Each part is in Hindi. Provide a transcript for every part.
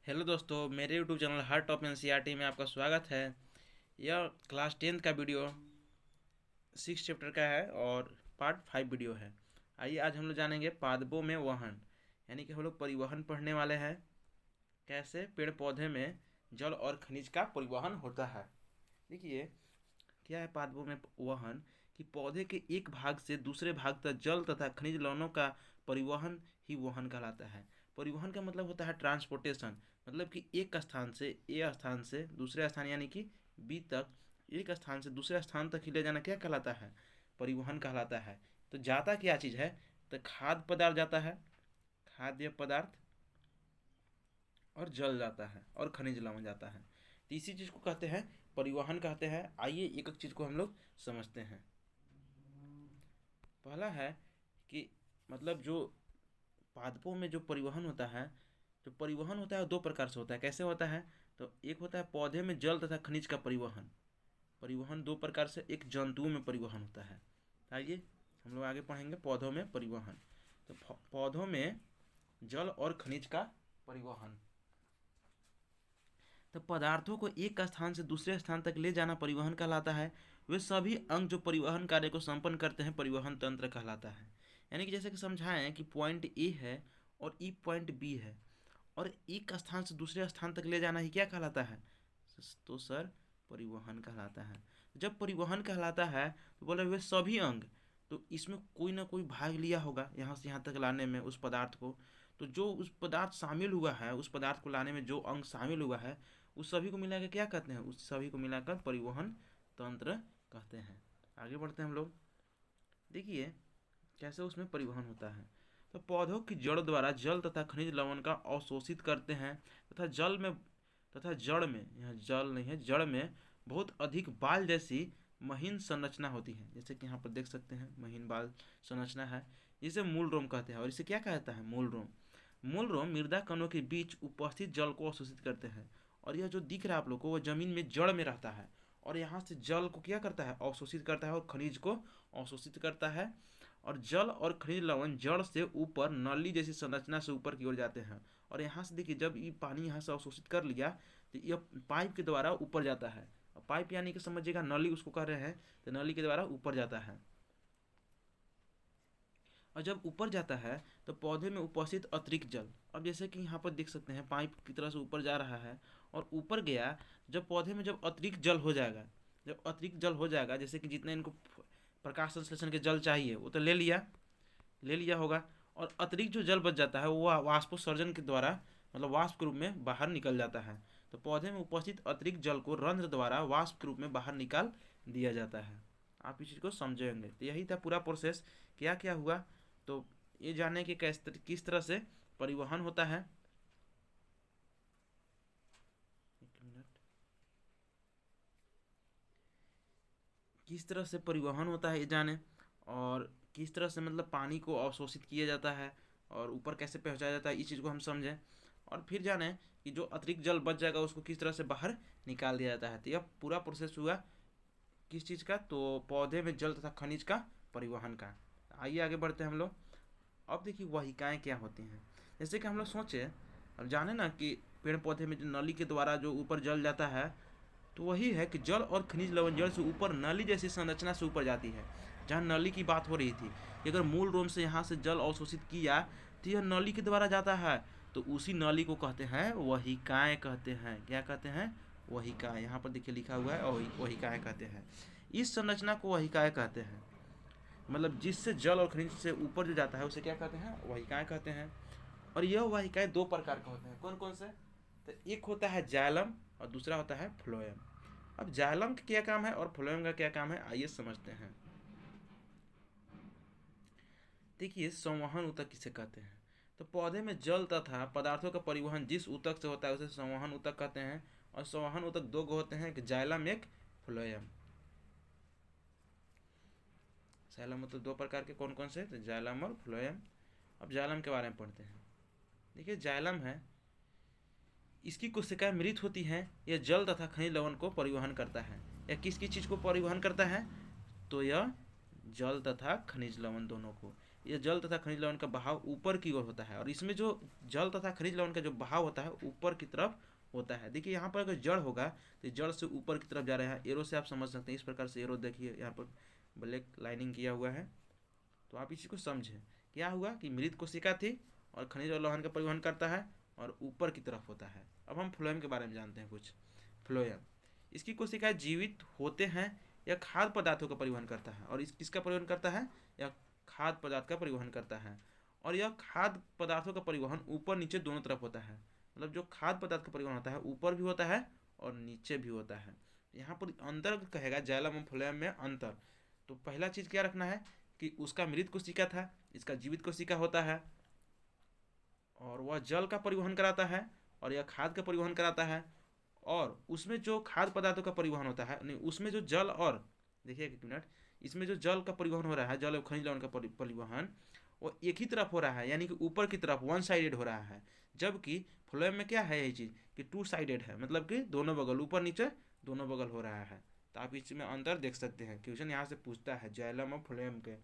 हेलो दोस्तों, मेरे यूट्यूब चैनल हर टॉप एनसीईआरटी में आपका स्वागत है। यह क्लास 10th का वीडियो 6 चैप्टर का है और पार्ट 5 वीडियो है। आइए आज हम लोग जानेंगे पादपों में वहन, यानी कि हम लोग परिवहन पढ़ने वाले हैं। कैसे पेड़ पौधे में जल और खनिज का परिवहन होता है। देखिए, क्या है पादपों में वहन कि पौधे के एक भाग से दूसरे भाग तक जल तथा खनिज लवणों का परिवहन ही वहन कहलाता है। परिवहन का मतलब होता है ट्रांसपोर्टेशन, मतलब कि एक स्थान से ए स्थान से दूसरे स्थान यानी कि बी तक, एक स्थान से दूसरे स्थान तक ही ले जाना क्या कहलाता है? परिवहन कहलाता है। तो जाता क्या चीज़ है? तो खाद्य पदार्थ जाता है, खाद्य पदार्थ, और जल जाता है और खनिज लवण जाता है। तो इसी चीज़ को कहते हैं परिवहन कहते हैं। आइए एक एक चीज़ को हम लोग समझते हैं। पहला है कि मतलब जो पादपों में जो परिवहन होता है, जो परिवहन होता है वो दो प्रकार से होता है। कैसे होता है? तो एक होता है पौधे में जल तथा खनिज का परिवहन। परिवहन दो प्रकार से, एक जंतुओं में परिवहन होता है। आइए हम लोग आगे पढ़ेंगे पौधों में परिवहन। तो पौधों में जल और खनिज का परिवहन, तो पदार्थों को एक स्थान से दूसरे स्थान तक ले जाना परिवहन कहलाता है। वे सभी अंग जो परिवहन कार्य को संपन्न करते हैं परिवहन तंत्र कहलाता है। यानी कि जैसे कि समझाएं कि पॉइंट ए है और ई पॉइंट बी है, और एक स्थान से दूसरे स्थान तक ले जाना ही क्या कहलाता है? तो सर परिवहन कहलाता है। जब परिवहन कहलाता है तो बोले वे सभी अंग, तो इसमें कोई ना कोई भाग लिया होगा यहाँ से यहाँ तक लाने में उस पदार्थ को। तो जो उस पदार्थ शामिल हुआ है, उस पदार्थ को लाने में जो अंग शामिल हुआ है, उस सभी को मिलाकर क्या कहते हैं? उस सभी को मिलाकर परिवहन तंत्र कहते हैं। आगे बढ़ते हैं हम लोग। देखिए कैसे उसमें परिवहन होता है। तो पौधों की जड़ द्वारा जल तथा खनिज लवण का अवशोषित करते हैं तथा जल में तथा जड़ में, यह जल नहीं है, जड़ में बहुत अधिक बाल जैसी महीन संरचना होती है। जैसे कि यहाँ पर देख सकते हैं महीन बाल संरचना है। इसे मूल रोम कहते हैं। और इसे क्या कहता है? मूल रोम। मूल रोम मृदा कणों के बीच उपस्थित जल को अवशोषित करते हैं। और यह जो दिख रहा है आप लोग को, वह जमीन में जड़ में रहता है और यहाँ से जल को क्या करता है? अवशोषित करता है और खनिज को अवशोषित करता है। और जल और खनिज लवण जड़ से ऊपर नली जैसी संरचना से ऊपर की ओर जाते हैं। और यहाँ से देखिए, जब ये पानी यहाँ से अवशोषित कर लिया तो यह पाइप के द्वारा ऊपर जाता है। पाइप यानी कि समझिएगा नली उसको कह रहे हैं, तो नली के द्वारा ऊपर जाता है। और जब ऊपर जाता है तो पौधे में उपस्थित अतिरिक्त जल, अब जैसे कि यहाँ पर देख सकते हैं पाइप की तरह से ऊपर जा रहा है और ऊपर गया, जब पौधे में जब अतिरिक्त जल हो जाएगा, जब अतिरिक्त जल हो जाएगा, जैसे कि जितने इनको प्रकाश संश्लेषण के जल चाहिए वो तो ले लिया होगा, और अतिरिक्त जो जल बच जाता है वो वाष्पोत्सर्जन के द्वारा, मतलब वाष्प के रूप में बाहर निकल जाता है। तो पौधे में उपस्थित अतिरिक्त जल को रंध्र द्वारा वाष्प के रूप में बाहर निकाल दिया जाता है। आप इस चीज़ को समझेंगे। तो यही था पूरा प्रोसेस, क्या क्या हुआ। तो ये जानने कि किस तरह से परिवहन होता है। एक मिनट। किस तरह से परिवहन होता है ये जाने, और किस तरह से मतलब पानी को अवशोषित किया जाता है और ऊपर कैसे पहुंचाया जाता है, इस चीज़ को हम समझें। और फिर जाने कि जो अतिरिक्त जल बच जाएगा उसको किस तरह से बाहर निकाल दिया जाता है। तो यह पूरा प्रोसेस हुआ किस चीज़ का? तो पौधे में जल तथा खनिज का परिवहन का। आइए आगे बढ़ते हैं हम लोग। अब देखिए वाहिकाएँ क्या होती हैं। जैसे कि हम लोग सोचे और जाने ना कि पेड़ पौधे में जो नली के द्वारा जो ऊपर जल जाता है, तो वही है कि जल और खनिज लवण जड़ से ऊपर नली जैसी संरचना से ऊपर जाती है। जहाँ नली की बात हो रही थी कि अगर मूल रोम से यहाँ से जल अवशोषित किया तो यह नली के द्वारा जाता है, तो उसी नली को कहते हैं वहिकाएँ कहते हैं। क्या कहते हैं? वहिकाएँ। यहाँ पर देखिए लिखा हुआ है वहिकाएँ कहते हैं। इस संरचना को वहिकाएँ कहते हैं। मतलब जिससे जल और खनिज से ऊपर जो जाता है उसे क्या कहते हैं? वाहिकाएँ कहते हैं। और यह वाहिकाएँ दो प्रकार के होते हैं। कौन कौन से? तो एक होता है जाइलम और दूसरा होता है फ्लोएम। अब जाइलम का क्या काम है और फ्लोएम का क्या काम है, आइए समझते हैं। देखिए संवहन ऊतक किसे कहते हैं? तो पौधे में जल तथा पदार्थों का परिवहन जिस ऊतक से होता है उसे संवहन ऊतक कहते हैं। और संवहन ऊतक दो होते हैं, एक जाइलम एक फ्लोएम। जाइलम मतलब दो प्रकार के, कौन कौन से? तो जाइलम और फ्लोएम। अब जाइलम के बारे में पढ़ते हैं। देखिए जाइलम है, इसकी कोशिकाएं मृत होती हैं। यह जल तथा खनिज लवण को परिवहन करता है। यह किस किस चीज़ को परिवहन करता है? तो यह जल तथा खनिज लवण दोनों को। ये जल तथा खनिज लवण का बहाव ऊपर की ओर होता है, और इसमें जो जल तथा खनिज लवण का जो बहाव होता है ऊपर की तरफ होता है। देखिए यहाँ पर अगर जड़ होगा तो जड़ से ऊपर की तरफ जा रहा है, एरो से आप समझ सकते हैं। इस प्रकार से एरो देखिए यहाँ पर ब्लैक लाइनिंग किया हुआ है, तो आप इसी को समझें। क्या हुआ कि मृत कोशिका थी और खनिज और लवण का परिवहन करता है और ऊपर की तरफ होता है। अब हम फ्लोएम के बारे में जानते हैं कुछ। फ्लोएम, इसकी कोशिकाएं जीवित होते हैं, यह खाद्य पदार्थों का परिवहन करता है। और इस किसका परिवहन करता है? यह खाद्य पदार्थ का परिवहन करता है। और यह खाद्य पदार्थों का परिवहन ऊपर नीचे दोनों तरफ होता है। मतलब जो खाद्य पदार्थ का परिवहन होता है ऊपर भी होता है और नीचे भी होता है। यहाँ पर अंतर कहेगा जाइलम और फ्लोएम में अंतर। तो पहला चीज़ क्या रखना है कि उसका मृत कोशिका था, इसका जीवित कोशिका होता है, और वह जल का परिवहन कराता है और यह खाद का परिवहन कराता है। और उसमें जो खाद्य पदार्थों का परिवहन होता है, नहीं उसमें जो जल, और देखिए एक मिनट, इसमें जो जल का परिवहन हो रहा है, जल और खनिज लवण का परिवहन, वो एक ही तरफ हो रहा है, यानी कि ऊपर की तरफ वन साइडेड हो रहा है। जबकि फ्लोएम में क्या है, यही चीज़ कि टू साइडेड है, मतलब कि दोनों बगल, ऊपर नीचे दोनों बगल हो रहा है। तो आप इसमें अंतर देख सकते हैं। क्वेश्चन यहाँ से पूछता है जाइलम और फ्लोएम के।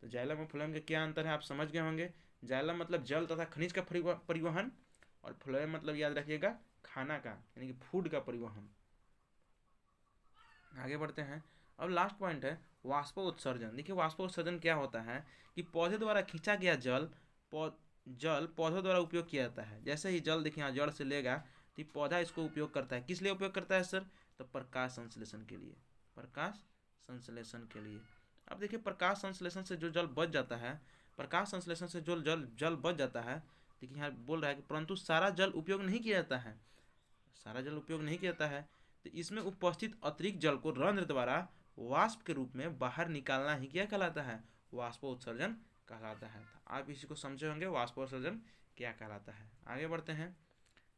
तो जाइलम और फ्लोएम के क्या अंतर है आप समझ गए होंगे। जाइलम मतलब जल तथा खनिज का परिवहन, और फ्लोएम मतलब याद रखिएगा खाना का, यानी कि फूड का परिवहन। आगे बढ़ते हैं। अब लास्ट पॉइंट है वाष्पोत्सर्जन। देखिए वाष्पोत्सर्जन क्या होता है कि पौधे द्वारा खींचा गया जल पौधों द्वारा उपयोग किया जाता है। जैसे ही जल देखिए यहाँ जड़ से लेगा तो पौधा इसको उपयोग करता है। किस लिए उपयोग करता है सर? तो प्रकाश संश्लेषण के लिए, प्रकाश संश्लेषण के लिए। अब देखिए प्रकाश संश्लेषण से जो जल बच जाता है, प्रकाश संश्लेषण से जो जल बच जाता है, देखिए यहाँ बोल रहा है कि परंतु सारा जल उपयोग नहीं किया जाता है, सारा जल उपयोग नहीं किया जाता है। तो इसमें उपस्थित अतिरिक्त जल को रंध्र द्वारा वाष्प के रूप में बाहर निकालना ही क्या कहलाता है? वाष्पोत्सर्जन कहलाता है। आप इसी को समझे होंगे वाष्पोत्सर्जन क्या कहलाता है। आगे बढ़ते हैं।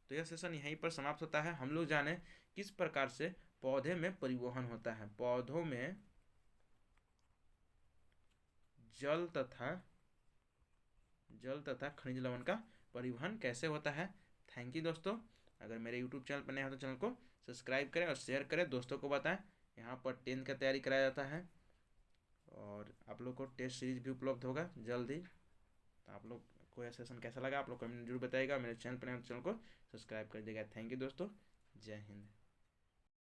तो यह सेशन यहीं पर समाप्त होता है। हम लोग जाने किस प्रकार से पौधे में परिवहन होता है, पौधों में जल तथा खनिज लवण का परिवहन कैसे होता है। थैंक यू दोस्तों। अगर मेरे यूट्यूब चैनल पर नए हो तो चैनल को सब्सक्राइब करें और शेयर करें, दोस्तों को बताएं। यहाँ पर 10th का तैयारी कराया जाता है और आप लोग को टेस्ट सीरीज भी उपलब्ध होगा जल्द ही। तो आप लोग को यह सेशन कैसा लगा आप लोग कमेंट जरूर बताइएगा। मेरे चैनल पर नए हो तो चैनल को सब्सक्राइब कर दीजिएगा। थैंक यू दोस्तों, जय हिंद।